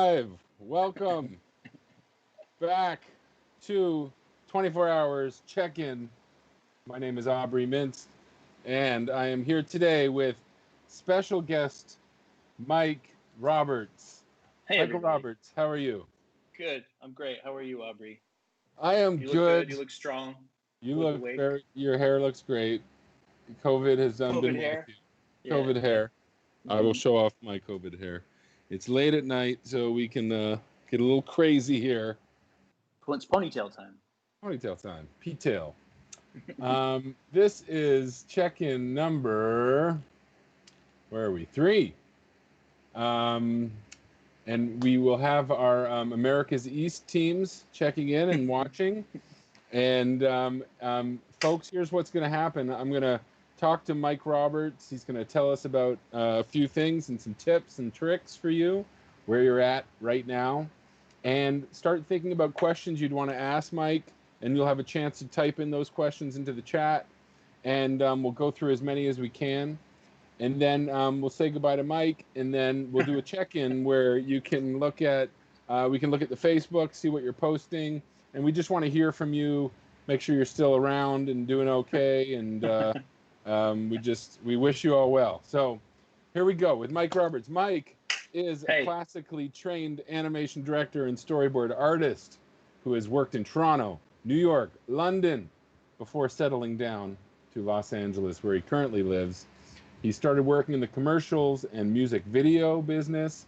Live. Welcome back to 24 Hours Check-In. My name is Aubrey Mintz, and I am here today with special guest Mike Roberts. Hey, Michael everybody. Roberts, how are you? Good. I'm great. How are you, Aubrey? I am You look good. good. You look strong. You You look look awake. very. Your hair looks great. COVID has COVID been well with hair. you. Yeah. COVID hair. I will hmm show off my COVID hair. It's late at night, so we can get a little crazy here. It's ponytail time. Ponytail time. P-tail. This is check-in number, where are we? 3. Um, and we will have our America's East teams checking in and watching. And folks, here's what's going to happen. I'm going to talk to Mike Roberts. He's going to tell us about a few things and some tips and tricks for you, where you're at right now. And start thinking about questions you'd want to ask Mike, and you'll have a chance to type in those questions into the chat, and we'll go through as many as we can. And then we'll say goodbye to Mike, and then we'll do a check-in where you can look at, we can look at the Facebook, see what you're posting, and we just want to hear from you, make sure you're still around and doing okay, and we wish you all well. So here we go with Mike Roberts. Mike is a Hey. classically trained animation director and storyboard artist who has worked in Toronto, New York, London, before settling down to Los Angeles, where he currently lives. He started working in the commercials and music video business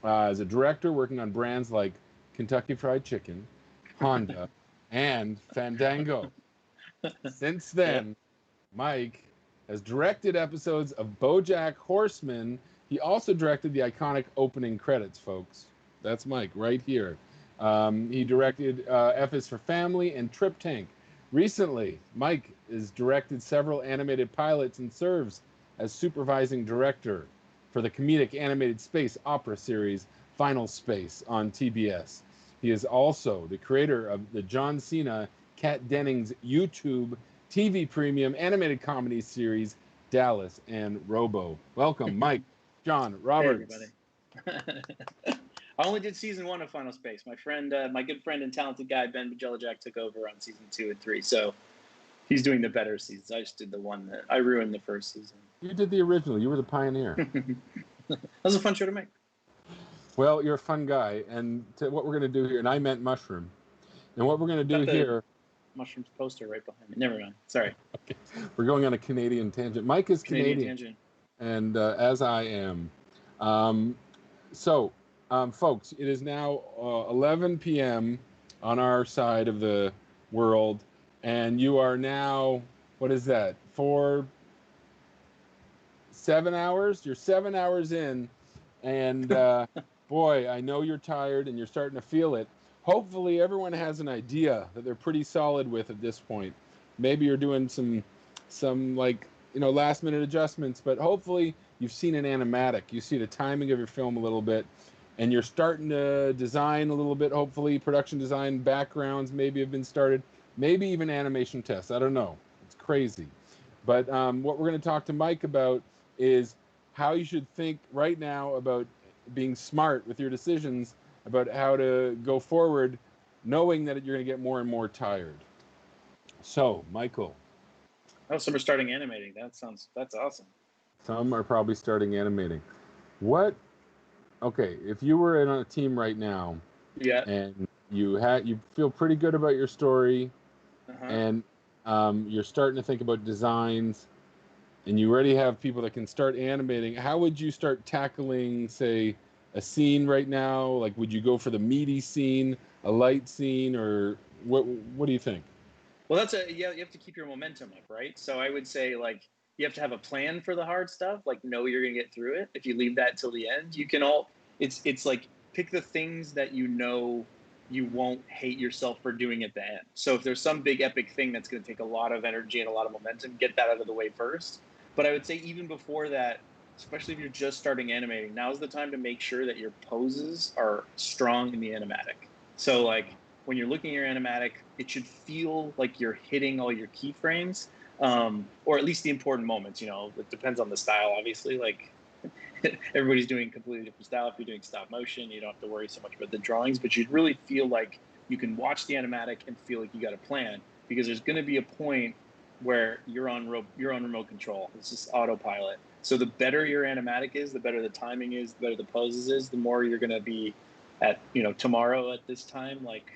as a director, working on brands like Kentucky Fried Chicken, Honda, and Fandango. Since Yep. then, Mike has directed episodes of Bojack Horseman. He also directed the iconic opening credits, folks. That's Mike right here. He directed F is for Family and Trip Tank. Recently, Mike has directed several animated pilots and serves as supervising director for the comedic animated space opera series Final Space on TBS. He is also the creator of the John Cena, Kat Dennings YouTube TV premium animated comedy series Dallas and Robo. Welcome, Mike, John, Hey, everybody. Roberts. I only did season 1 of Final Space. My friend, my good friend and talented guy, Ben Bojack, took over on season 2 and 3. So he's doing the better seasons. I just did the one that I ruined the first season. You did the original. You were the pioneer. That was a fun show to make. Well, you're a fun guy. And what we're going to do here, and I meant mushroom. And what we're going to do Got the here, mushrooms poster right behind me. Never mind. Sorry. we're going on a Canadian tangent. Mike is Canadian Canadian, tangent. and as I am. Folks, it is now 11 p.m. on our side of the world, and you are now, what is that, 7 hours? You're 7 hours in, and boy, I know you're tired and you're starting to feel it. Hopefully, everyone has an idea that they're pretty solid with at this point. Maybe you're doing some like, last minute adjustments, but hopefully you've seen an animatic. You see the timing of your film a little bit, and you're starting to design a little bit. Hopefully, production design backgrounds maybe have been started, maybe even animation tests. I don't know. It's crazy. But what we're going to talk to Mike about is how you should think right now about being smart with your decisions about how to go forward, knowing that you're going to get more and more tired. So, Michael. Oh, so we're starting animating. That's awesome. Some are probably starting animating. Okay, if you were in a team right now, Yeah. and you feel pretty good about your story, Uh-huh. and you're starting to think about designs, and you already have people that can start animating, how would you start tackling, say, a scene right now? Like, would you go for the meaty scene, a light scene, or what do you think? Well, you have to keep your momentum up, right? So I would say, like, you have to have a plan for the hard stuff, like know you're going to get through it. If you leave that till the end, it's like pick the things that you know you won't hate yourself for doing at the end. So if there's some big epic thing that's going to take a lot of energy and a lot of momentum, get that out of the way first. But I would say even before that, especially if you're just starting animating, now's the time to make sure that your poses are strong in the animatic. So like when you're looking at your animatic, it should feel like you're hitting all your keyframes, or at least the important moments. It depends on the style, obviously. Like everybody's doing completely different style. If you're doing stop motion, you don't have to worry so much about the drawings, but you'd really feel like you can watch the animatic and feel like you got a plan, because there's going to be a point where you're on remote control. It's just autopilot. So the better your animatic is, the better the timing is, the better the poses is, the more you're going to be at, tomorrow at this time, like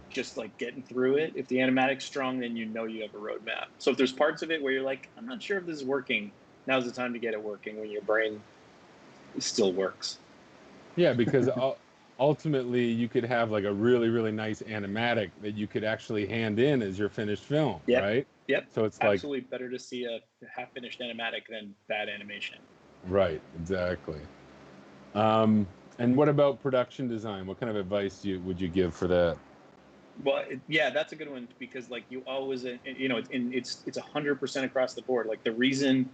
just like getting through it. If the animatic's strong, then you have a roadmap. So if there's parts of it where you're like, I'm not sure if this is working, now's the time to get it working, when your brain still works. Yeah, because ultimately you could have like a really, really nice animatic that you could actually hand in as your finished film, Yep. right? Yep. So it's absolutely better to see a half-finished animatic than bad animation. Right, exactly. And what about production design? What kind of advice would you give for that? Well, yeah, that's a good one, because like you always, it's 100% across the board. Like the reason,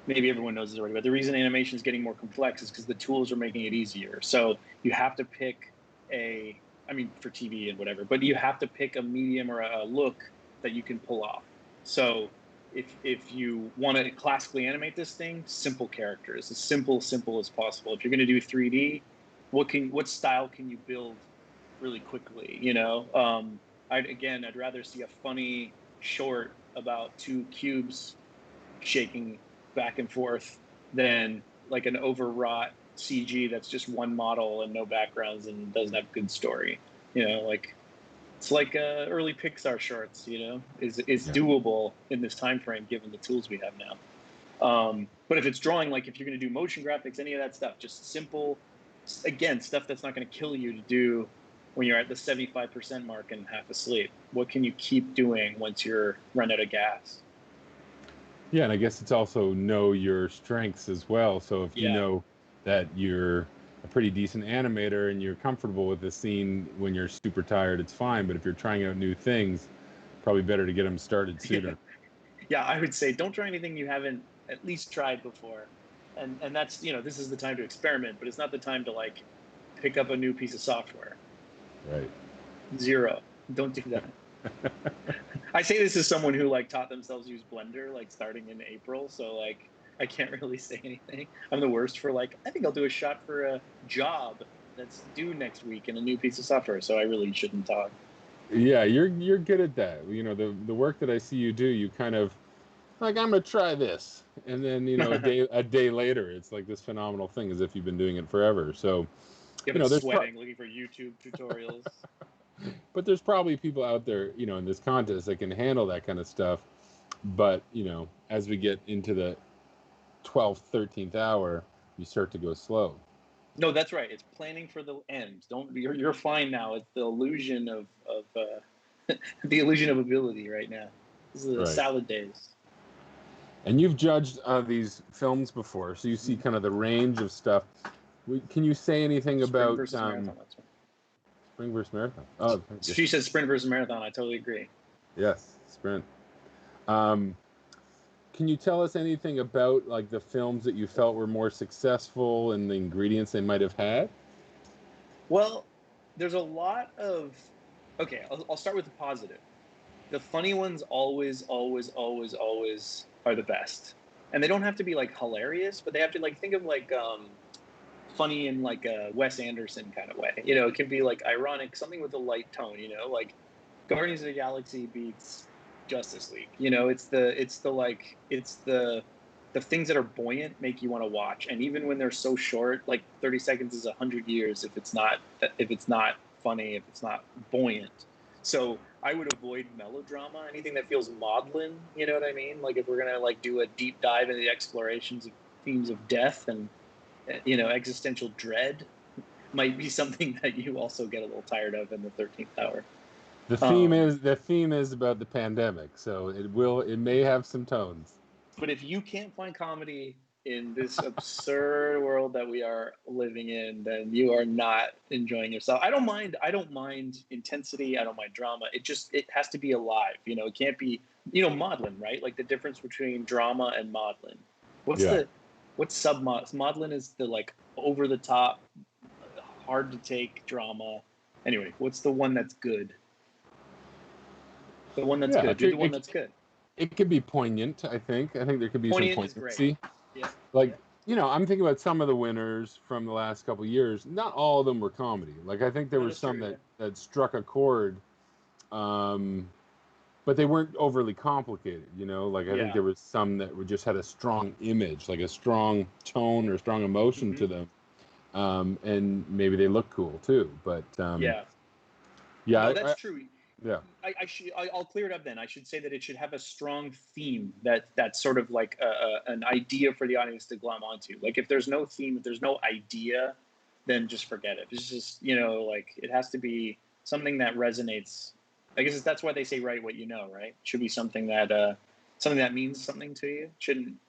maybe everyone knows this already, but the reason animation is getting more complex is because the tools are making it easier. So you have to pick for TV and whatever, but you have to pick a medium or a look that you can pull off. So if you want to classically animate this thing, simple characters, as simple as possible. If you're going to do 3D, what style can you build really quickly? I'd rather see a funny short about two cubes shaking back and forth than like an overwrought CG that's just one model and no backgrounds and doesn't have good story. It's like early Pixar shorts. Is doable in this time frame given the tools we have now. But if it's drawing, like if you're going to do motion graphics, any of that stuff, just simple, again, stuff that's not going to kill you to do when you're at the 75% mark and half asleep. What can you keep doing once you're run out of gas? Yeah, and I guess it's also know your strengths as well. So if you know that you're a pretty decent animator and you're comfortable with the scene when you're super tired, it's fine. But if you're trying out new things, probably better to get them started sooner. Yeah, I would say don't try anything you haven't at least tried before. And that's, this is the time to experiment, but it's not the time to like pick up a new piece of software. Right. Zero. Don't do that. I say this as someone who like taught themselves to use Blender like starting in April, so like I can't really say anything. I'm the worst for like, I think I'll do a shot for a job that's due next week in a new piece of software, so I really shouldn't talk. Yeah, you're good at that. The work that I see you do, you kind of like, I'm gonna try this, and then a day later, it's like this phenomenal thing, as if you've been doing it forever. So, there's sweating, looking for YouTube tutorials. But there's probably people out there, in this contest that can handle that kind of stuff. But, as we get into the 12th, 13th hour, you start to go slow. No, that's right. It's planning for the end. You're fine now. It's the illusion of the illusion of ability right now. This is the salad days. And you've judged these films before, so you see kind of the range of stuff. Can you say anything about versus marathon? That's right. Spring versus marathon? Oh, she said sprint versus marathon. I totally agree. Yes, sprint. Can you tell us anything about like the films that you felt were more successful and the ingredients they might have had? Well, there's a lot of. Okay, I'll start with the positive. The funny ones always are the best, and they don't have to be like hilarious, but they have to like think of like funny in like a Wes Anderson kind of way. It can be like ironic, something with a light tone. Like Guardians of the Galaxy beats Justice League. It's the things that are buoyant make you want to watch, and even when they're so short, like 30 seconds is 100 years if it's not funny, if it's not buoyant. So I would avoid melodrama, anything that feels maudlin. You know what I mean? Like if we're gonna like do a deep dive into the explorations of themes of death and existential dread, might be something that you also get a little tired of in the 13th hour. The theme is about the pandemic, so it may have some tones. But if you can't find comedy in this absurd world that we are living in, then you are not enjoying yourself. I don't mind intensity. I don't mind drama. It has to be alive. It can't be, maudlin, right? Like the difference between drama and maudlin. What's maudlin is the like over the top, hard to take drama. Anyway, what's the one that's good? The one that's good. Do the one that's good. It could be poignant, I think. I think there could be poignant some poignancy. Yeah. Like you know, I'm thinking about some of the winners from the last couple of years. Not all of them were comedy. Like I think there No, were that's some true. Yeah. that struck a chord, um, but they weren't overly complicated. You know, like I think Yeah. there was some that were just had a strong image, like a strong tone or strong emotion Hmm. to them, and maybe they look cool too. But Yeah. yeah, No, that's true. yeah, I'll clear it up then. I should say that it should have a strong theme that's sort of like an idea for the audience to glom onto. Like if there's no theme, if there's no idea, then just forget it. It's just, like it has to be something that resonates. I guess that's why they say write what you know, right? It should be something that means something to you.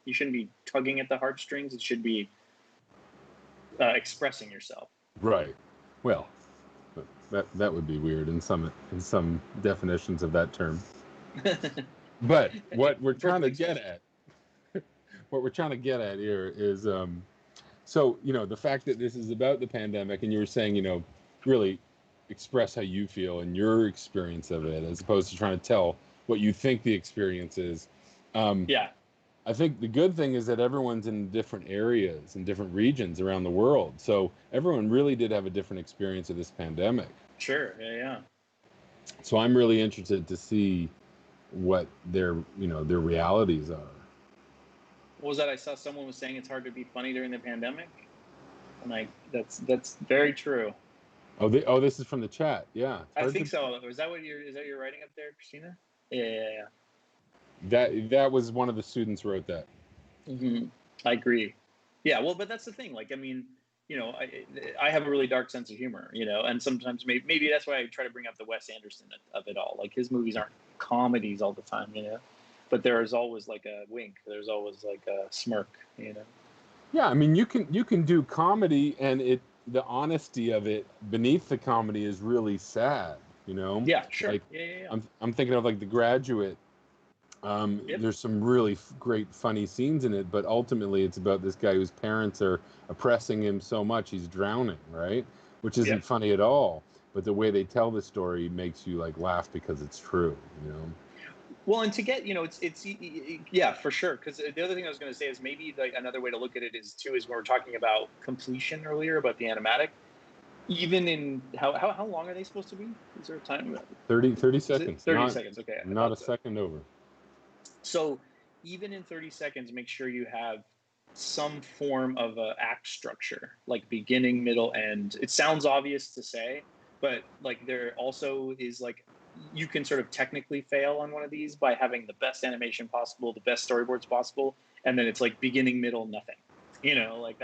You shouldn't be tugging at the heartstrings. It should be expressing yourself. right. Well, that would be weird in some definitions of that term. But what we're trying to Perfect get expression. at, what we're trying to get at here is, so you know, the fact that this is about the pandemic, and you were saying, you know, really express how you feel and your experience of it, as opposed to trying to tell what you think the experience is. Um, Yeah, I think the good thing is that everyone's in different areas and different regions around the world, so everyone really did have a different experience of this pandemic. sure. Yeah, yeah. So I'm really interested to see what their realities are. What was that? I saw someone was saying it's hard to be funny during the pandemic, and that's very true. Oh, this is from the chat. Yeah, it's I hard think to. so. Is that your writing up there, Christina? Yeah. That was one of the students wrote that. Hmm. I agree. Yeah. Well, but that's the thing. Like, I mean, I have a really dark sense of humor, and sometimes maybe that's why I try to bring up the Wes Anderson of it all. Like his movies aren't comedies all the time, but there is always like a wink. There's always like a smirk. Yeah, I mean you can do comedy, and the honesty of it beneath the comedy is really sad. You know, Yeah. Sure. like Yeah. Yeah. Yeah. I'm thinking of like The Graduate. Yep. There's some really great funny scenes in it, but ultimately it's about this guy whose parents are oppressing him so much he's drowning, right? Which isn't Yep. funny at all. But the way they tell the story makes you like laugh because it's true. You know. Well, and to get, yeah, for sure. Because the other thing I was going to say is maybe like another way to look at it is too is when we're talking about completion earlier about the animatic. Even in how long are they supposed to be? Is there a time? 30 Is it seconds, 30 seconds? Okay, I not a thought so. second over. So even in 30 seconds, make sure you have some form of a act structure, like beginning, middle, end. It sounds obvious to say, but like there also is like you can sort of technically fail on one of these by having the best animation possible, the best storyboards possible, and then it's like beginning, middle, nothing. Like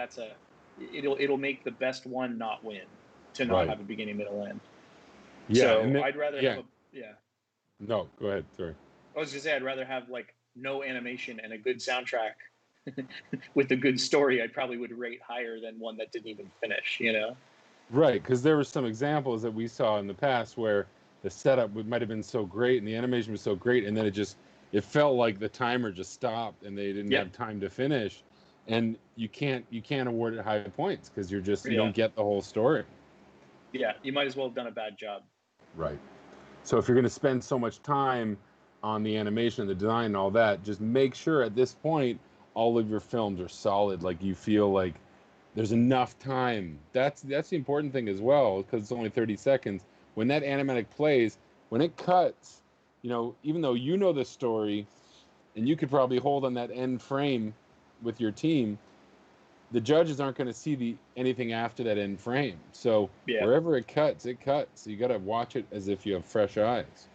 it'll make the best one not win to not Right. have a beginning, middle, end. Yeah, and So then I'd rather have yeah. a yeah. No, go ahead. Sorry. I was gonna say I'd rather have like no animation and a good soundtrack with a good story. I probably would rate higher than one that didn't even finish. Right, because there were some examples that we saw in the past where the setup might have been so great and the animation was so great, and then it felt like the timer just stopped and they didn't Yep. have time to finish, and you can't award it high points because you Yeah. don't get the whole story. Yeah. You might as well have done a bad job. Right. So if you're going to spend so much time on the animation, the design, and all that, just make sure at this point all of your films are solid. Like you feel like there's enough time. That's the important thing as well, because it's only 30 seconds. When that animatic plays, when it cuts, even though you know the story, and you could probably hold on that end frame with your team, the judges aren't going to see anything after that end frame. So Yeah. wherever it cuts, it cuts. So you got to watch it as if you have fresh eyes.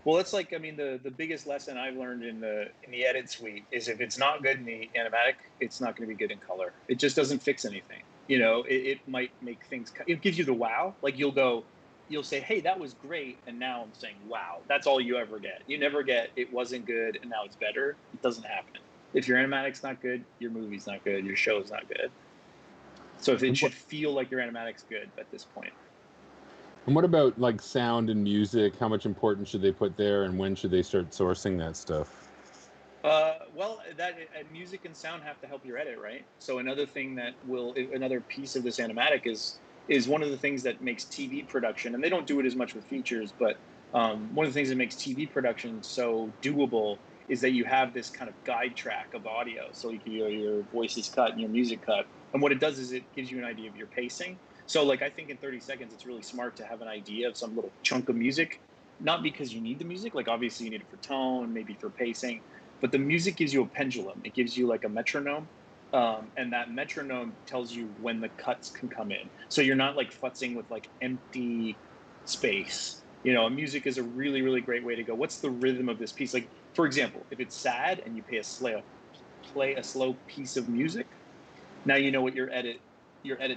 Well, it's like, I mean, the biggest lesson I've learned in the edit suite is if it's not good in the animatic, it's not going to be good in color. It just doesn't fix anything. It might make things. It gives you the wow. Like you'll say, "Hey, that was great," and now I'm saying, "Wow." That's all you ever get. You never get it wasn't good and now it's better. It doesn't happen. If your animatic's not good, your movie's not good, your show's not good. So if it And should feel like your animatic's good at this point. what about like sound and music? How much importance should they put there, and when should they start sourcing that stuff? Well, that music and sound have to help your edit, right? So another piece of this animatic is one of the things that makes TV production, and they don't do it as much with features, but one of the things that makes TV production so doable is that you have this kind of guide track of audio. So your voice is cut and your music cut. And what it does is it gives you an idea of your pacing. So like, I think in 30 seconds, it's really smart to have an idea of some little chunk of music, not because you need the music. Like obviously you need it for tone, maybe for pacing, but the music gives you a pendulum. It gives you like a metronome. And that metronome tells you when the cuts can come in. So you're not like futzing with like empty space. You know, music is a really, really great way to go, what's the rhythm of this piece? Like, for example, if it's sad and you play a slow piece of music, now you know what your edit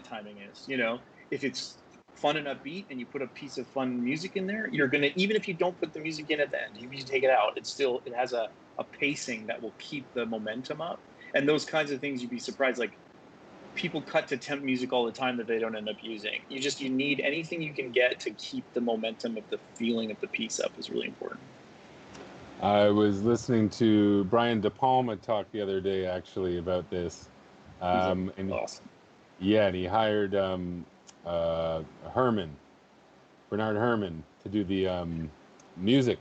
timing is. You know, if it's fun and upbeat and you put a piece of fun music in there, you're gonna, even if you don't put the music in at the end, if you take it out, it has a pacing that will keep the momentum up. And those kinds of things, you'd be surprised. Like people cut to temp music all the time that they don't end up using. You need anything you can get to keep the momentum of the feeling of the piece up is really important. I was listening to Brian De Palma talk the other day actually about this. And awesome. Yeah, and he hired Bernard Herrmann, to do the music.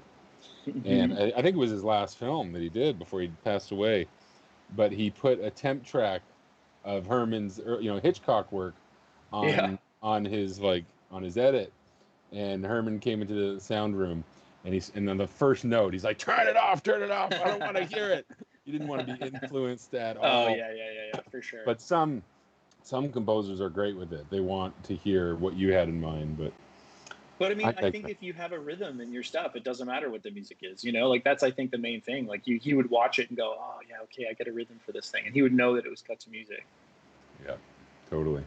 And I think it was his last film that he did before he passed away. But he put a temp track of Herman's, Hitchcock work on his edit, and Herman came into the sound room, and then the first note, he's like, turn it off, I don't want to hear it. He didn't want to be influenced at all. Oh yeah, for sure. But some composers are great with it. They want to hear what you had in mind, but I mean, I think if you have a rhythm in your stuff, it doesn't matter what the music is, you know, like that's, I think, the main thing. Like he would watch it and go, oh yeah, okay, I get a rhythm for this thing. And he would know that it was cut to music. Yeah, totally.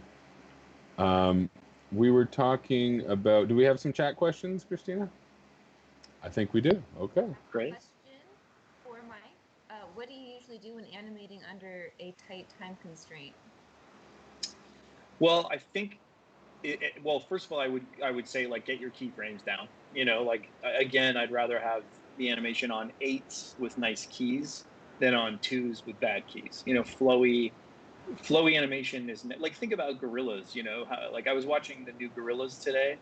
We were talking about, do we have some chat questions, Christina? I think we do. Okay. Great. Question for Mike. What do you usually do when animating under a tight time constraint? Well, I think well, first of all, I would say like get your keyframes down. You know, like again, I'd rather have the animation on 8s with nice keys than on 2s with bad keys. You know, flowy animation is like, think about Gorillas. You know, like I was watching the new Gorillas today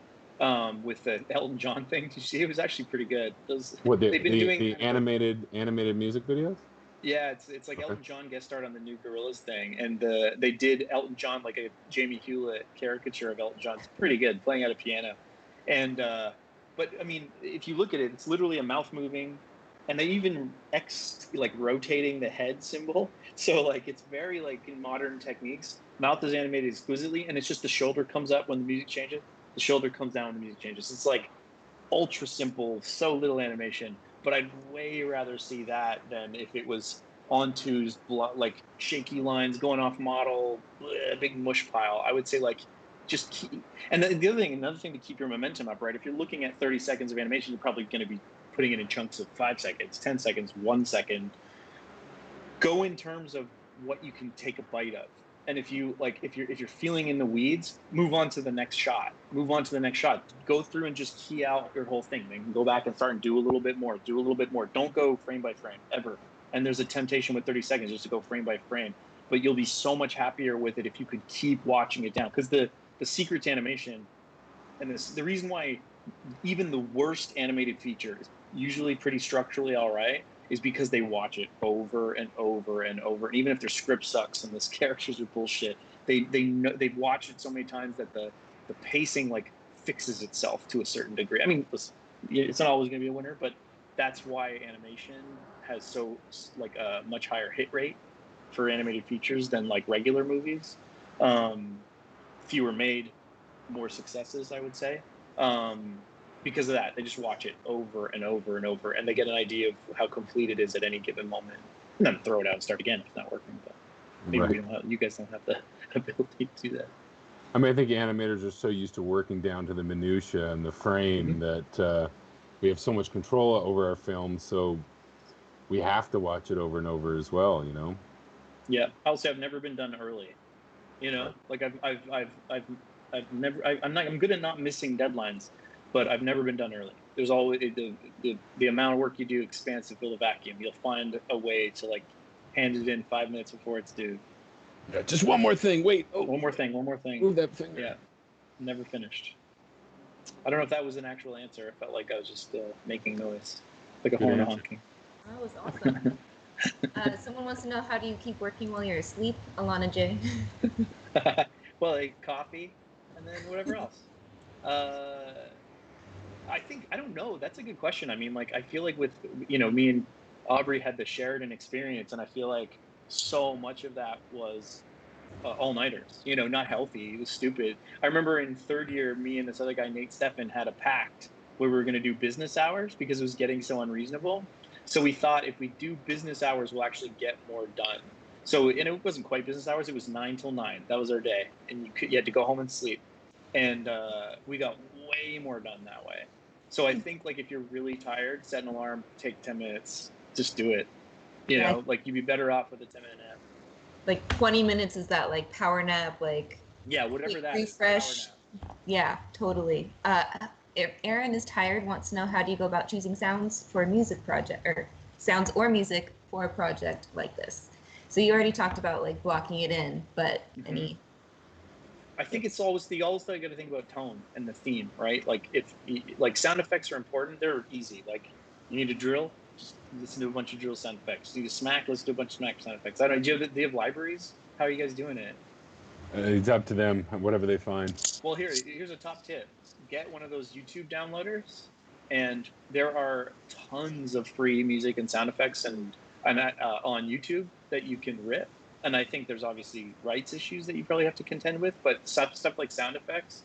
with the Elton John thing. Did you see? It was actually pretty good. What they've been doing the animated music videos? Yeah, it's like Elton John guest starred on the new Gorillaz thing, and they did Elton John like a Jamie Hewlett caricature of Elton John. It's pretty good, playing at a piano, and but I mean, if you look at it, it's literally a mouth moving, and they even like rotating the head symbol. So like it's very like in modern techniques. Mouth is animated exquisitely, and it's just the shoulder comes up when the music changes. The shoulder comes down when the music changes. It's like ultra simple, so little animation. But I'd way rather see that than if it was onto's like shaky lines going off model, big mush pile. I would say like just keep. And another thing to keep your momentum up, right? If you're looking at 30 seconds of animation, you're probably going to be putting it in chunks of 5 seconds, 10 seconds, 1 second. Go in terms of what you can take a bite of. And if you're feeling in the weeds, move on to the next shot. Go through and just key out your whole thing. Then go back and start and do a little bit more. Don't go frame by frame ever. And there's a temptation with 30 seconds just to go frame by frame. But you'll be so much happier with it if you could keep watching it down. Because the secret to animation, and the reason why even the worst animated feature is usually pretty structurally all right, is because they watch it over and over and over. And even if their script sucks and the characters are bullshit, they know, they've watched it so many times that the pacing like fixes itself to a certain degree. I mean, it's not always going to be a winner, but that's why animation has so like a much higher hit rate for animated features than like regular movies. Fewer made, more successes, I would say. Because of that, they just watch it over and over and over, and they get an idea of how complete it is at any given moment, and then throw it out and start again if it's not working. But maybe you guys don't have the ability to do that. I mean, I think animators are so used to working down to the minutia and the frame that we have so much control over our films, so we have to watch it over and over as well, you know. Yeah, I'll say I've never been done early. You know, like I'm good at not missing deadlines, but I've never been done early. There's always the amount of work you do expands to fill the vacuum. You'll find a way to like hand it in 5 minutes before it's due. Yeah, just one more thing. Wait. Oh, one more thing. Move that finger. Yeah, never finished. I don't know if that was an actual answer. It felt like I was just making noise, like a horn honking. That was awesome. Someone wants to know, how do you keep working while you're asleep, Alana J? Well, like coffee, and then whatever else. Uh, I don't know. That's a good question. I mean, like, I feel like with, me and Aubrey had the Sheridan experience, and I feel like so much of that was all nighters. Not healthy. It was stupid. I remember in third year, me and this other guy, Nate Steffen, had a pact where we were going to do business hours because it was getting so unreasonable. So we thought if we do business hours, we'll actually get more done. So, and it wasn't quite business hours. It was 9 till 9. That was our day, and you had to go home and sleep. And we got way more done that way. So I think, like, if you're really tired, set an alarm, take 10 minutes, just do it. Yeah. Like, you'd be better off with a 10-minute nap. Like 20 minutes is that, like, power nap, like, Yeah, whatever that refresh. is. Power nap. Yeah, totally. Aaron is tired, wants to know, how do you go about choosing sounds for a music project, or sounds or music for a project like this? So you already talked about, like, blocking it in, but any? I think it's always you got to think about tone and the theme, right? Like, if like sound effects are important, they're easy. Like, you need a drill, just listen to a bunch of drill sound effects. You need a smack, listen to a bunch of smack sound effects. I don't know. Do you have libraries? How are you guys doing it? It's up to them, whatever they find. Well, here's a top tip. Get one of those YouTube downloaders, and there are tons of free music and sound effects and on YouTube that you can rip. And I think there's obviously rights issues that you probably have to contend with, but stuff like sound effects,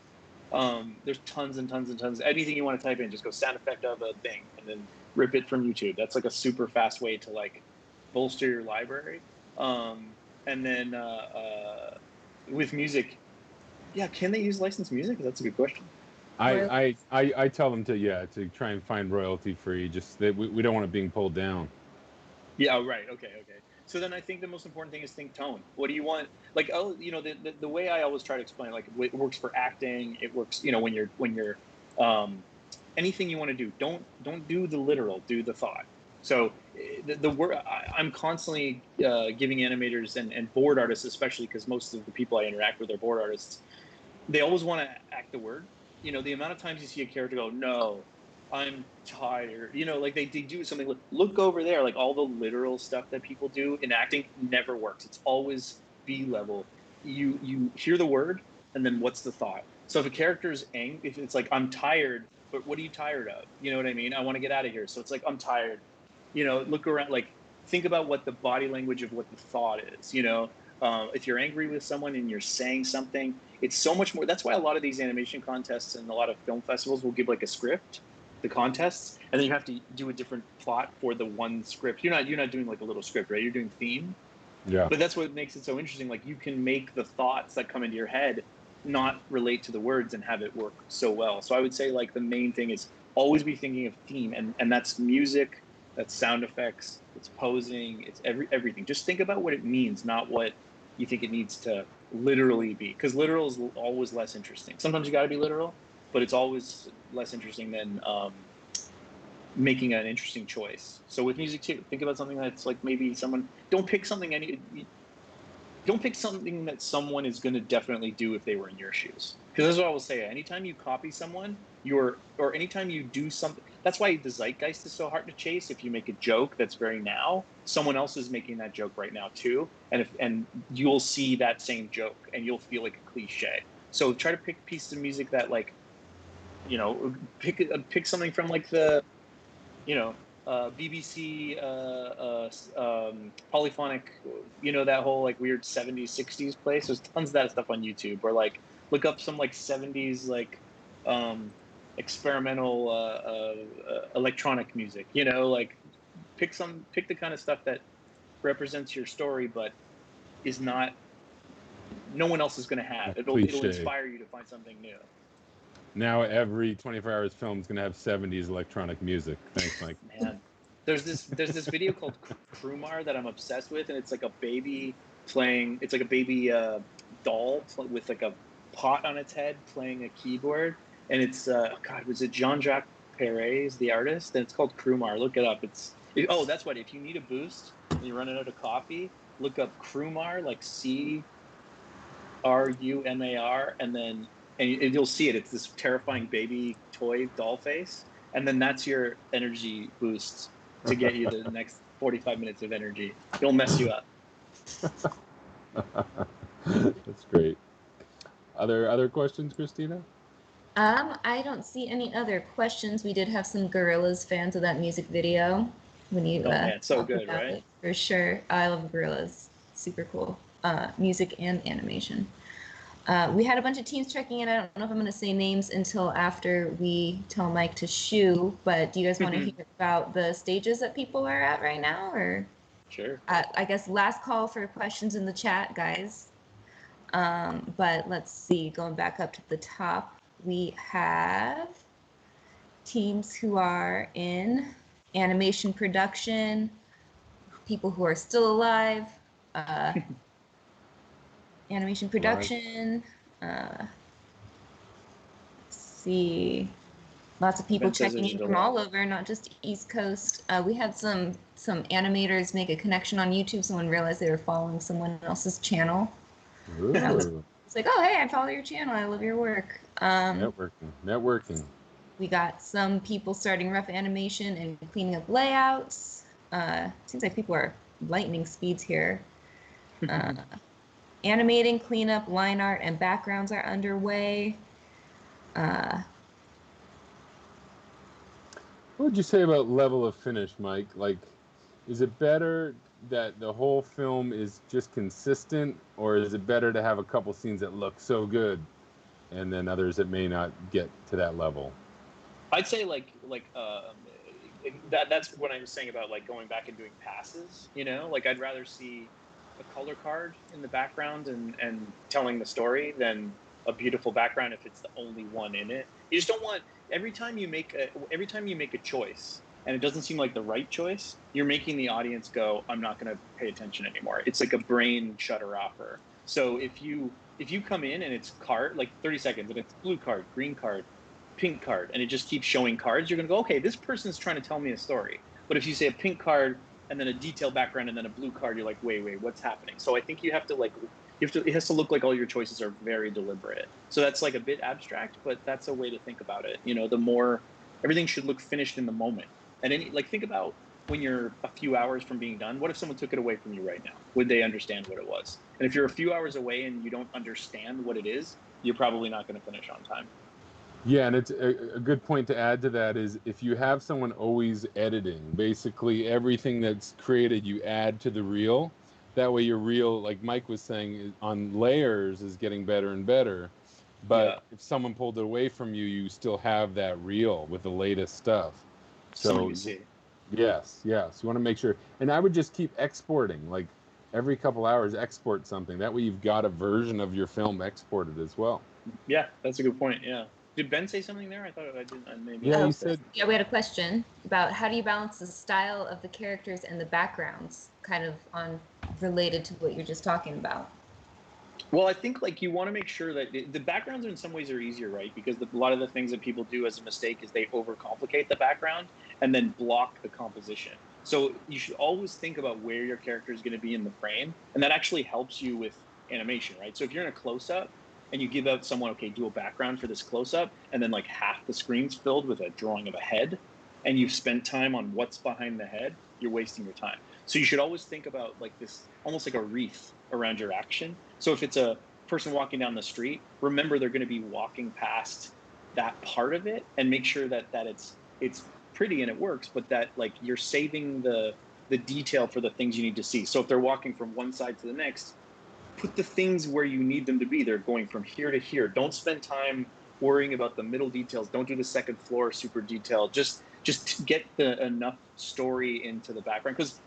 there's tons and tons and tons. Anything you want to type in, just go sound effect of a thing, and then rip it from YouTube. That's like a super fast way to, like, bolster your library. And then with music, yeah, can they use licensed music? That's a good question. I tell them to try and find royalty free. Just that we don't want it being pulled down. Yeah, right. Okay. So then I think the most important thing is think tone. What do you want? Like, the way I always try to explain, like, it works for acting. It works, when you're anything you want to do. Don't do the literal. Do the thought. So the word I'm constantly giving animators and board artists, especially because most of the people I interact with are board artists. They always want to act the word. The amount of times you see a character go, "No, I'm tired," like they do something. Look over there. Like, all the literal stuff that people do in acting never works. It's always B level. You hear the word, and then what's the thought? So if a character's angry, if it's like, "I'm tired," but what are you tired of? You know what I mean? I want to get out of here. So it's like, "I'm tired." Look around. Like, think about what the body language of what the thought is. If you're angry with someone and you're saying something, it's so much more. That's why a lot of these animation contests and a lot of film festivals will give, like, a script, the contests, and then you have to do a different plot for the one script. You're not doing, like, a little script, right? You're doing theme. Yeah. But that's what makes it so interesting. Like, you can make the thoughts that come into your head not relate to the words and have it work so well. So I would say, like, the main thing is always be thinking of theme, and that's music, that's sound effects, it's posing, it's everything. Just think about what it means, not what you think it needs to literally be, because literal is always less interesting. Sometimes you got to be literal, but it's always less interesting than making an interesting choice. So with music too, think about something that's, like, maybe someone, don't pick something that someone is going to definitely do if they were in your shoes. Because that's what I will say. Anytime you copy someone, or anytime you do something, that's why the zeitgeist is so hard to chase. If you make a joke that's very now, someone else is making that joke right now too, and you'll see that same joke and you'll feel like a cliche. So try to pick pieces of music that, like, pick something from, like, the BBC polyphonic, that whole, like, weird 70s 60s place. There's tons of that stuff on YouTube. Or, like, look up some, like, 70s, like, experimental electronic music. Like, pick the kind of stuff that represents your story, but is not, no one else is going to have. It'll inspire you to find something new. Now every 24 hours film is going to have 70s electronic music. Thanks, Mike. Man, there's this video called Krumar that I'm obsessed with, and it's like a baby playing. It's like a baby doll with, like, a pot on its head playing a keyboard, and it's was it Jean-Jacques Perret is the artist, and it's called Krumar. Look it up. That's what. If you need a boost and you're running out of coffee, look up Krumar, like CRUMAR, and you'll see it. It's this terrifying baby toy doll face, and then that's your energy boost to get you the next 45 minutes of energy. It'll mess you up. That's great. Other questions, Christina? I don't see any other questions. We did have some Gorillaz fans of that music video when you man, so talked good, about right? it, for sure. I love Gorillaz. Super cool. Music and animation. We had a bunch of teams checking in. I don't know if I'm going to say names until after we tell Mike to shoo, but do you guys want to hear about the stages that people are at right now? Or Sure. I guess last call for questions in the chat, guys. But let's see, going back up to the top, we have teams who are in animation production, people who are still alive, animation production. Let's see, lots of people checking in from all over, not just East Coast. We had some animators make a connection on YouTube. Someone realized they were following someone else's channel. It's like, oh, hey, I follow your channel. I love your work. Networking. We got some people starting rough animation and cleaning up layouts. Seems like people are lightning speeds here. Animating, cleanup, line art, and backgrounds are underway. What would you say about level of finish, Mike? Like, is it better that the whole film is just consistent, or is it better to have a couple scenes that look so good and then others that may not get to that level? I'd say that's what I was saying about like going back and doing passes, you know, like I'd rather see a color card in the background and telling the story than a beautiful background if it's the only one in it. You just don't want every time you make a choice and it doesn't seem like the right choice, you're making the audience go, I'm not going to pay attention anymore. It's like a brain shutter offer. So if you come in and it's card like 30 seconds and it's blue card, green card, pink card, and it just keeps showing cards, you're going to go, okay, this person's trying to tell me a story. But if you say a pink card and then a detailed background and then a blue card, you're like, wait, what's happening? So I think it has to look like all your choices are very deliberate. So that's like a bit abstract, but that's a way to think about it. You know, everything should look finished in the moment. And think about when you're a few hours from being done. What if someone took it away from you right now? Would they understand what it was? And if you're a few hours away and you don't understand what it is, you're probably not going to finish on time. Yeah, and it's a good point to add to that is if you have someone always editing, basically everything that's created you add to the reel. That way your reel, like Mike was saying, on layers is getting better and better. But if someone pulled it away from you, you still have that reel with the latest stuff. So yes, you want to make sure. And I would just keep exporting, like every couple hours export something. That way you've got a version of your film exported as well. Yeah, that's a good point. Yeah. Did Ben say something there? I thought I didn't. Maybe. Yeah, he said. Yeah, we had a question about how do you balance the style of the characters and the backgrounds, kind of related to what you're just talking about. Well, I think like you want to make sure that the backgrounds in some ways are easier, right? Because a lot of the things that people do as a mistake is they overcomplicate the background and then block the composition. So you should always think about where your character is going to be in the frame, and that actually helps you with animation, right? So if you're in a close-up and you give out someone, okay, do a background for this close-up, and then like half the screen's filled with a drawing of a head, and you've spent time on what's behind the head, you're wasting your time. So you should always think about like this, almost like a wreath around your action. So if it's a person walking down the street, remember they're going to be walking past that part of it, and make sure that it's pretty and it works, but that like you're saving the detail for the things you need to see. So if they're walking from one side to the next, put the things where you need them to be. They're going from here to here. Don't spend time worrying about the middle details. Don't do the second floor super detailed. Just get enough story into the background. Because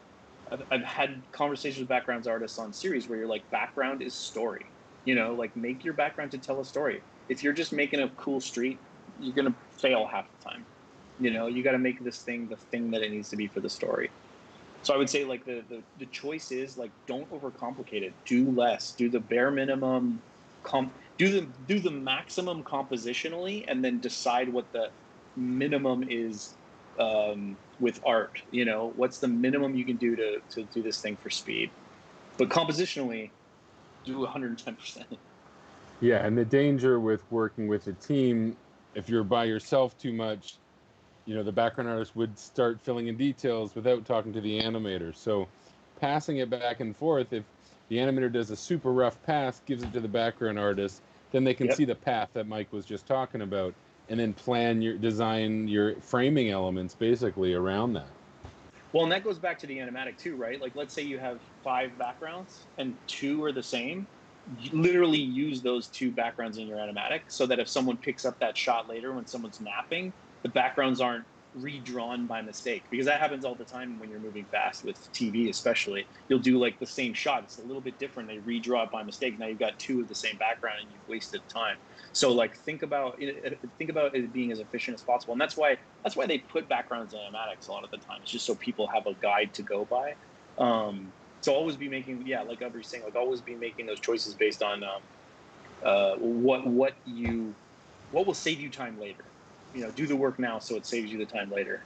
I've had conversations with backgrounds artists on series where you're like, background is story. You know, like make your background to tell a story. If you're just making a cool street, you're gonna fail half the time. You know, you got to make this thing the thing that it needs to be for the story. So I would say like the choice is like, don't overcomplicate it. Do less. Do the bare minimum. Do the maximum compositionally, and then decide what the minimum is with art. You know, what's the minimum you can do to do this thing for speed? But compositionally, do 110%. Yeah, and the danger with working with a team, if you're by yourself too much, the background artist would start filling in details without talking to the animator. So passing it back and forth, if the animator does a super rough pass, gives it to the background artist, then they can see the path that Mike was just talking about, and then design your framing elements basically around that. Well, and that goes back to the animatic too, right? Like, let's say you have 5 backgrounds and 2 are the same. You literally use those 2 backgrounds in your animatic so that if someone picks up that shot later when someone's napping, the backgrounds aren't redrawn by mistake, because that happens all the time when you're moving fast with TV, especially. You'll do like the same shot, it's a little bit different, they redraw it by mistake. Now you've got 2 of the same background and you've wasted time. So like think about it being as efficient as possible, and that's why they put backgrounds in animatics a lot of the time. It's just so people have a guide to go by. So always be making, like Aubrey's saying, like always be making those choices based on what will save you time later. Do the work now so it saves you the time later.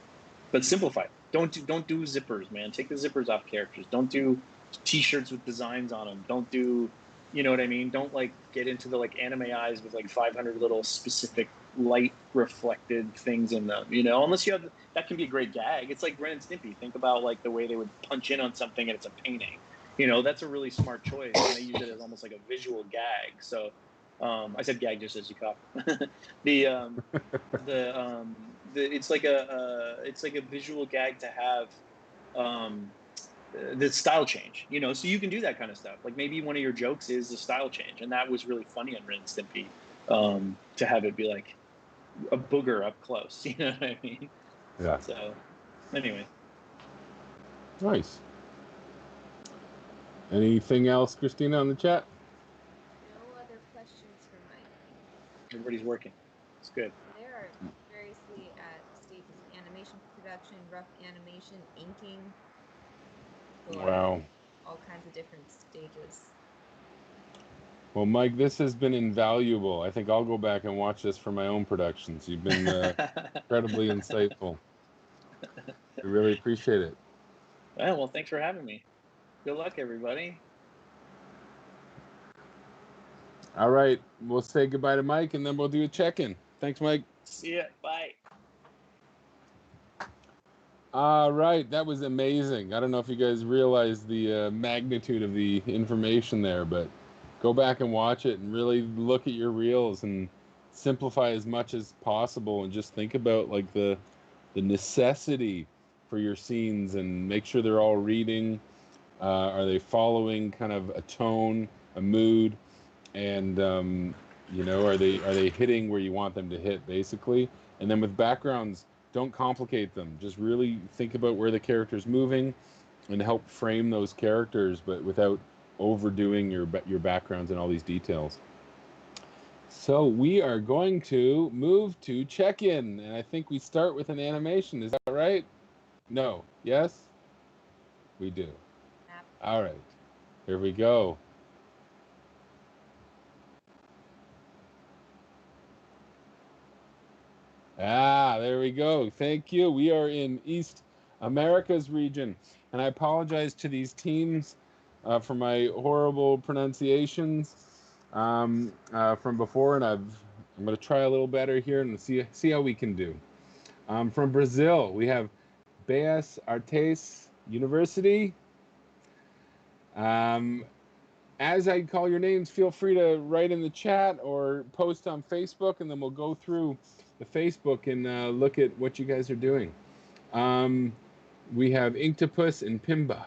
But simplify. Don't do zippers, man. Take the zippers off characters. Don't do t-shirts with designs on them. Don't do, you know what I mean? Don't like get into the like anime eyes with like 500 little specific light reflected things in them, unless you have, that can be a great gag. It's like Ren and Stimpy. Think about like the way they would punch in on something and it's a painting. That's a really smart choice. And they use it as almost like a visual gag. So I said gag just as you cough. It's like a visual gag to have the style change, so you can do that kind of stuff. Like maybe one of your jokes is the style change, and that was really funny on Ren and Stimpy, to have it be like a booger up close. You know what I mean? Yeah. So anyway. Nice. Anything else, Christina, on the chat? No other questions for Mike. Everybody's working. It's good. There are variously at stages of animation production, rough animation, inking. Wow. All kinds of different stages. Well, Mike, this has been invaluable. I think I'll go back and watch this for my own productions. You've been incredibly insightful. I really appreciate it. Well, thanks for having me. Good luck, everybody. All right. We'll say goodbye to Mike, and then we'll do a check-in. Thanks, Mike. See ya. Bye. All right. That was amazing. I don't know if you guys realize the magnitude of the information there, but go back and watch it and really look at your reels and simplify as much as possible, and just think about like the necessity for your scenes, and make sure they're all reading. Are they following kind of a tone, a mood, and are they hitting where you want them to hit, basically? And then with backgrounds, don't complicate them. Just really think about where the character's moving and help frame those characters, but without overdoing your backgrounds and all these details. So we are going to move to check-in, and I think we start with an animation. Is that right? No. Yes? We do. Yep. All right. Here we go. There we go. Thank you. We are in East America's region, and I apologize to these teams for my horrible pronunciations from before, and I'm going to try a little better here and see how we can do. From Brazil, we have Beas Artes University. As I call your names, feel free to write in the chat or post on Facebook, and then we'll go through the Facebook and look at what you guys are doing. We have Inctopus and Pimba.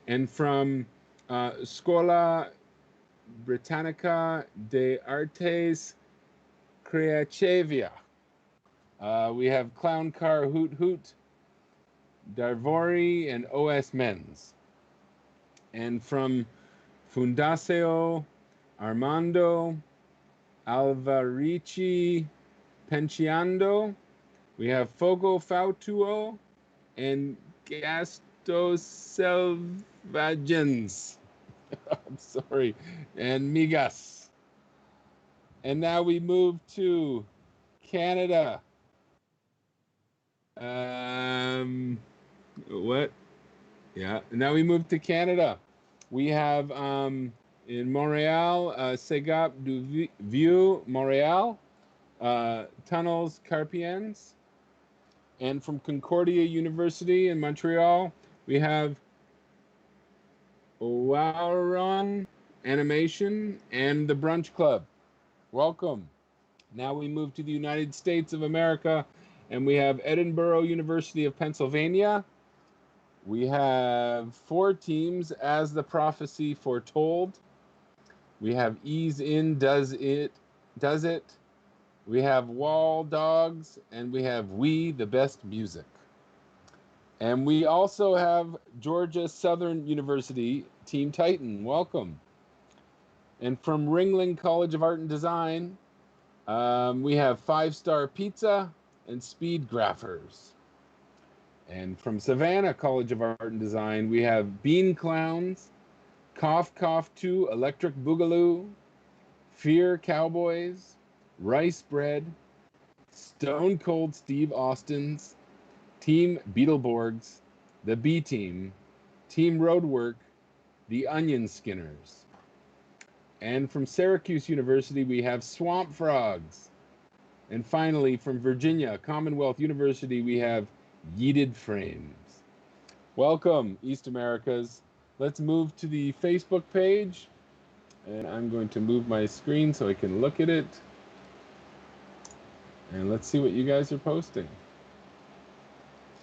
And from Scuola Britannica de Artes Creativia, we have Clown Car Hoot Hoot, Darvori, and OS Men's. And from Fundação Armando Alvarici Penteando, we have Fogo Fautuo and Gastos Selvagens. I'm sorry. And Migas. And now we move to Canada. What? Yeah. Now we move to Canada. We have in Montreal, Segap du Vieux Montreal, Tunnels Carpiens. And from Concordia University in Montreal, we have Wauron Animation and the Brunch Club. Welcome. Now we move to the United States of America, and we have Edinburgh University of Pennsylvania. We have 4 teams, As the Prophecy Foretold. We have Ease In, Does It. We have Wall Dogs, and we have We, the Best Music. And we also have Georgia Southern University, Team Titan. Welcome. And from Ringling College of Art and Design, we have 5 Star Pizza and Speed Graphers. And from Savannah College of Art and Design, we have Bean Clowns, Cough Cough 2 Electric Boogaloo, Fear Cowboys, Rice Bread, Stone Cold Steve Austin's, Team Beetleborgs, the B Team, Team Roadwork, the Onion Skinners. And from Syracuse University, we have Swamp Frogs. And finally, from Virginia Commonwealth University, we have Yeeted Frames. Welcome, East Americas. Let's move to the Facebook page. And I'm going to move my screen so I can look at it. And let's see what you guys are posting.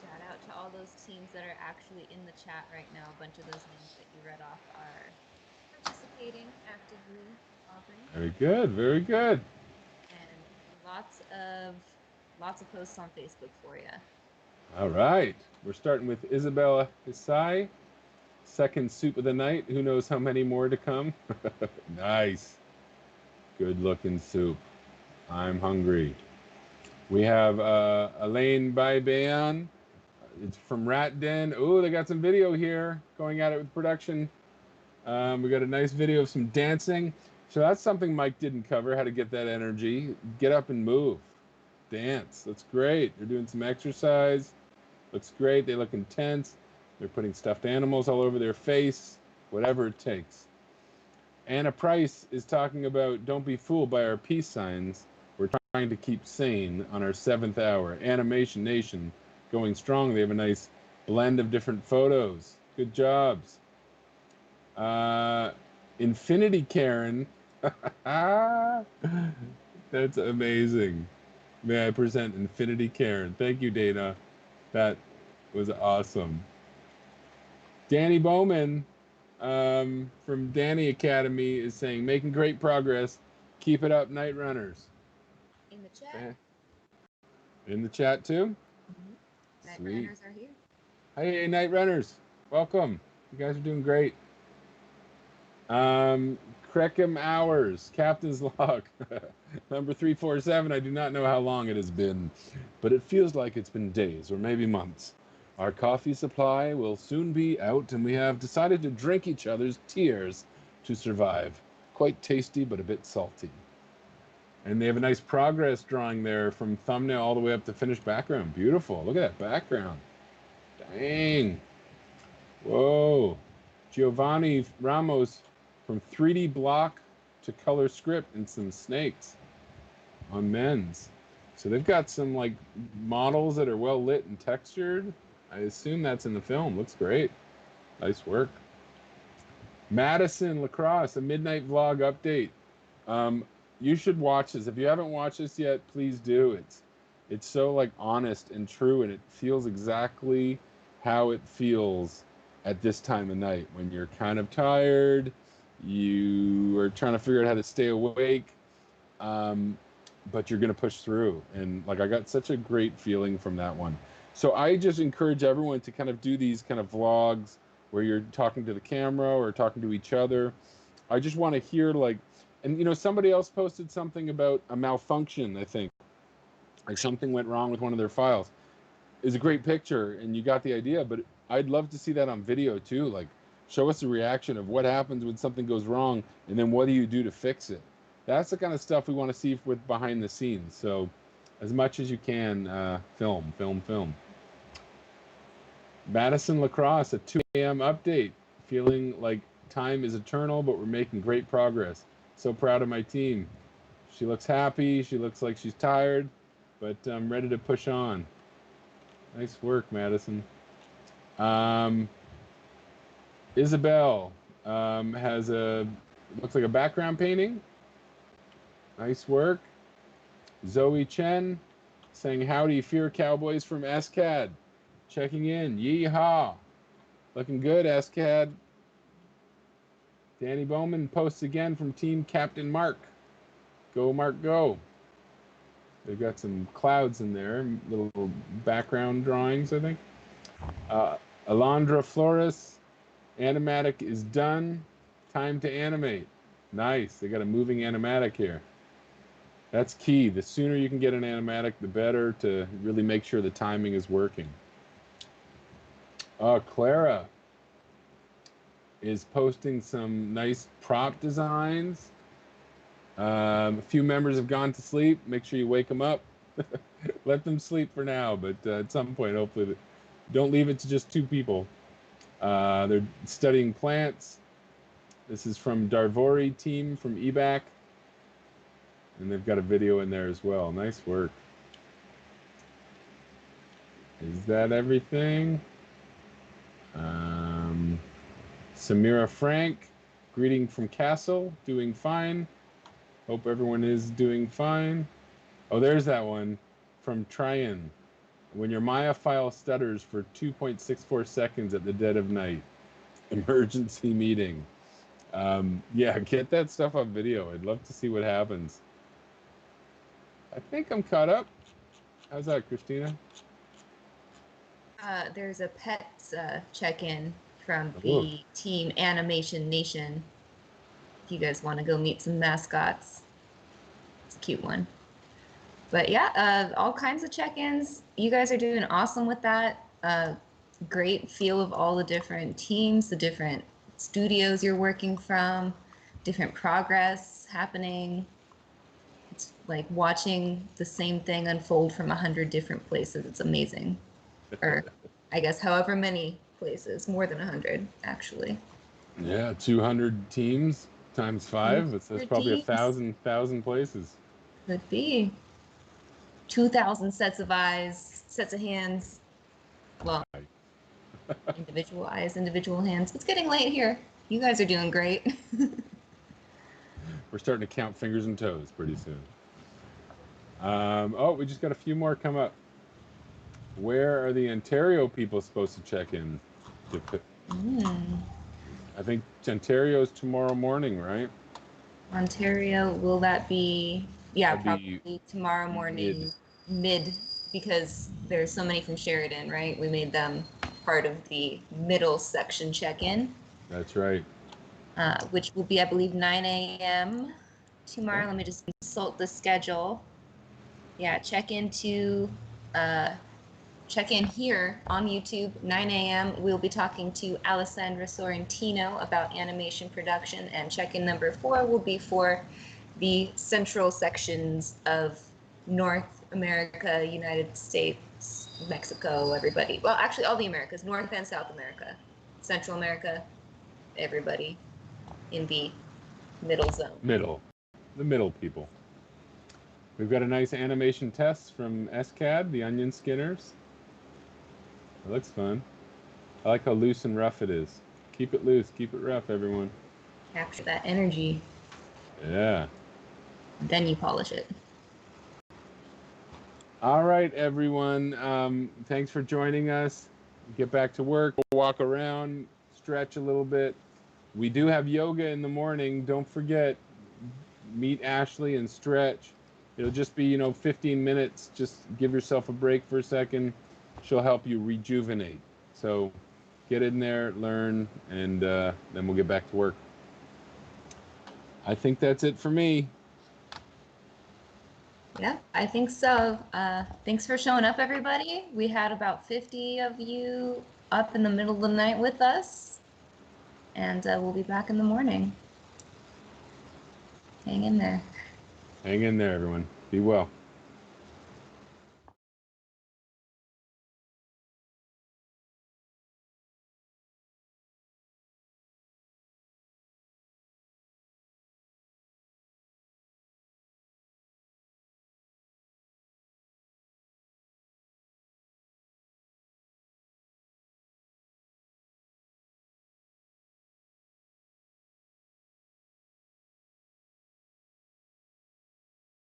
Shout out to all those teams that are actually in the chat right now. A bunch of those names that you read off are participating actively. Very good, very good. And lots of posts on Facebook for you. All right, we're starting with Isabella Hisai, second soup of the night. Who knows how many more to come? Nice, good looking soup. I'm hungry. We have Elaine Baibayan. It's from Rat Den. Oh, they got some video here. Going at it with production. We got a nice video of some dancing. So that's something Mike didn't cover, how to get that energy. Get up and move. Dance. That's great. They're doing some exercise. Looks great. They look intense. They're putting stuffed animals all over their face. Whatever it takes. Anna Price is talking about don't be fooled by our peace signs. We're trying to keep sane on our 7th hour. Animation Nation going strong. They have a nice blend of different photos. Good jobs. Infinity Karen. That's amazing. May I present Infinity Karen? Thank you, Dana. That was awesome. Danny Bowman from Danny Academy is saying, making great progress. Keep it up, Night Runners. In the chat. In the chat too? Mm-hmm. Night Runners are here. Hey, Night Runners. Welcome. You guys are doing great. Creckham Hours, Captain's Log, number 347. I do not know how long it has been, but it feels like it's been days or maybe months. Our coffee supply will soon be out, and we have decided to drink each other's tears to survive. Quite tasty, but a bit salty. And they have a nice progress drawing there from thumbnail all the way up to finished background. Beautiful. Look at that background. Dang. Whoa. Giovanni Ramos from 3D block to color script and some snakes on men's. So they've got some like models that are well lit and textured. I assume that's in the film. Looks great. Nice work. Madison Lacrosse, a midnight vlog update. You should watch this. If you haven't watched this yet, please do. It's so like honest and true, and it feels exactly how it feels at this time of night when you're kind of tired, you are trying to figure out how to stay awake, but you're going to push through. And like I got such a great feeling from that one. So I just encourage everyone to kind of do these kind of vlogs where you're talking to the camera or talking to each other. I just want to hear like, and you know, somebody else posted something about a malfunction, I think. Like something went wrong with one of their files. It's a great picture and you got the idea, but I'd love to see that on video too. Like show us the reaction of what happens when something goes wrong and then what do you do to fix it? That's the kind of stuff we want to see with behind the scenes. So as much as you can, film. Madison Lacrosse, a 2 a.m. update. Feeling like time is eternal, but we're making great progress. So proud of my team. She looks happy. She looks like she's tired, but I'm ready to push on. Nice work, Madison. Isabel has looks like a background painting. Nice work. Zoe Chen saying howdy, Fear Cowboys from SCAD. Checking in. Yeehaw. Looking good, SCAD. Danny Bowman posts again from Team Captain Mark. Go, Mark, go. They've got some clouds in there, little background drawings, I think. Alondra Flores, animatic is done. Time to animate. Nice. They got a moving animatic here. That's key. The sooner you can get an animatic, the better to really make sure the timing is working. Clara is posting some nice prop designs. A few members have gone to sleep. Make sure you wake them up. Let them sleep for now, but at some point, hopefully, don't leave it to just 2 people. They're studying plants. This is from Darvori team from EBAC. And they've got a video in there as well. Nice work. Is that everything? Samira Frank, greeting from Castle, doing fine. Hope everyone is doing fine. Oh, there's that one from Tryon. When your Maya file stutters for 2.64 seconds at the dead of night. Emergency meeting. Yeah, get that stuff on video. I'd love to see what happens. I think I'm caught up. How's that, Christina? There's a pets check-in from the Team Animation Nation. If you guys want to go meet some mascots. It's a cute one. But yeah, all kinds of check-ins. You guys are doing awesome with that. Great feel of all the different teams, the different studios you're working from, different progress happening. It's like watching the same thing unfold from 100 different places. It's amazing. Or I guess however many places, more than 100 actually. Yeah, 200 teams times 5. That's probably 1,000 places. Could be. 2,000 sets of eyes, sets of hands. Well, individual eyes, individual hands. It's getting late here. You guys are doing great. We're starting to count fingers and toes pretty soon. Oh, we just got a few more come up. Where are the Ontario people supposed to check in? I think Ontario's tomorrow morning, right? Ontario, will that be? Yeah, probably tomorrow morning, mid, because there's so many from Sheridan, right? We made them part of the middle section check-in. That's right. Which will be, I believe, 9 a.m. tomorrow. Okay. Let me just consult the schedule. Yeah, check in here on YouTube, 9 a.m. We'll be talking to Alessandra Sorrentino about animation production, and check-in number 4 will be for the central sections of North America, United States, Mexico, everybody. Well, actually, all the Americas, North and South America, Central America, everybody in the middle zone. The middle people. We've got a nice animation test from SCAD, the Onion Skinners. It looks fun. I like how loose and rough it is. Keep it loose, keep it rough, everyone. Capture that energy. Yeah. Then you polish it. All right, everyone. Thanks for joining us. Get back to work, walk around, stretch a little bit. We do have yoga in the morning. Don't forget, meet Ashley and stretch. It'll just be, 15 minutes. Just give yourself a break for a second. She'll help you rejuvenate. So get in there, learn, and then we'll get back to work. I think that's it for me. Yeah, I think so. Thanks for showing up, everybody. We had about 50 of you up in the middle of the night with us, and we'll be back in the morning. Hang in there. Hang in there, everyone. Be well.